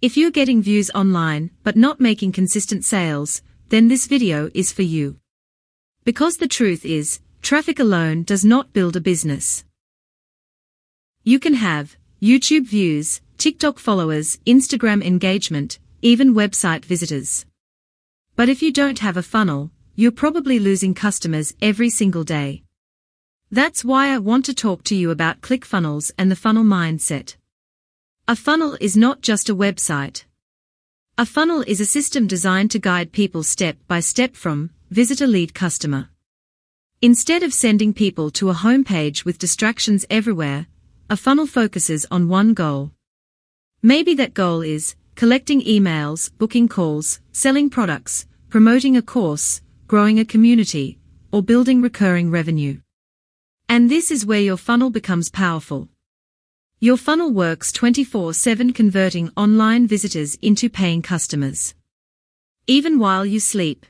If you're getting views online but not making consistent sales, then this video is for you. Because the truth is, traffic alone does not build a business. You can have YouTube views, TikTok followers, Instagram engagement, even website visitors. But if you don't have a funnel, you're probably losing customers every single day. That's why I want to talk to you about Clickfunnels and the funnel mindset. A funnel is not just a website. A funnel is a system designed to guide people step by step from visitor lead customer. Instead of sending people to a homepage with distractions everywhere, a funnel focuses on one goal. Maybe that goal is collecting emails, booking calls, selling products, promoting a course, growing a community, or building recurring revenue. And this is where your funnel becomes powerful. Your funnel works 24/7, converting online visitors into paying customers, even while you sleep.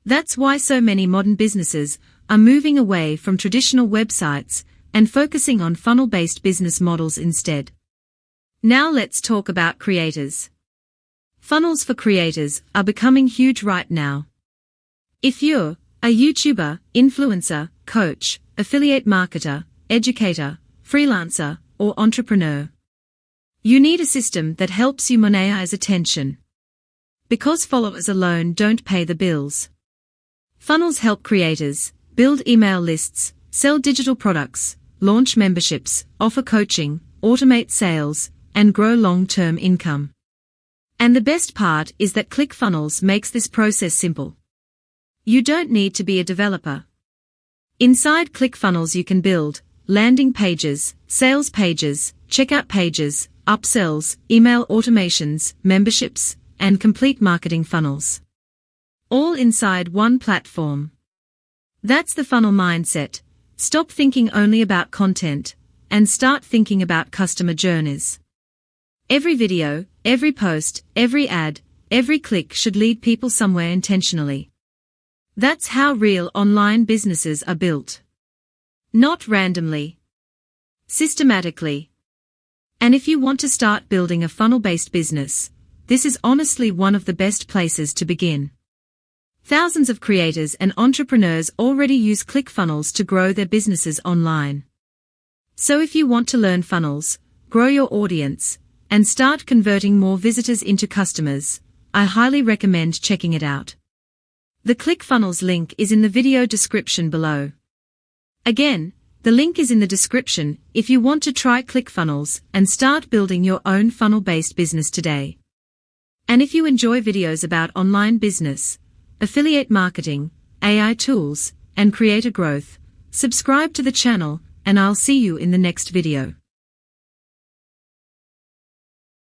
That's why so many modern businesses are moving away from traditional websites and focusing on funnel-based business models instead. Now let's talk about creators. Funnels for creators are becoming huge right now. If you're a YouTuber, influencer, coach, affiliate marketer, educator, freelancer, or entrepreneur, you need a system that helps you monetize attention. Because followers alone don't pay the bills. Funnels help creators build email lists, sell digital products, launch memberships, offer coaching, automate sales, and grow long-term income. And the best part is that Clickfunnels makes this process simple. You don't need to be a developer. Inside Clickfunnels you can build landing pages, sales pages, checkout pages, upsells, email automations, memberships, and complete marketing funnels. All inside one platform. That's the funnel mindset. Stop thinking only about content, and start thinking about customer journeys. Every video, every post, every ad, every click should lead people somewhere intentionally. That's how real online businesses are built. Not randomly. Systematically. And if you want to start building a funnel-based business, this is honestly one of the best places to begin. Thousands of creators and entrepreneurs already use Clickfunnels to grow their businesses online. So if you want to learn funnels, grow your audience, and start converting more visitors into customers, I highly recommend checking it out. The Clickfunnels link is in the video description below. Again, the link is in the description if you want to try Clickfunnels and start building your own funnel-based business today. And if you enjoy videos about online business, affiliate marketing, AI tools, and creator growth, subscribe to the channel, and I'll see you in the next video.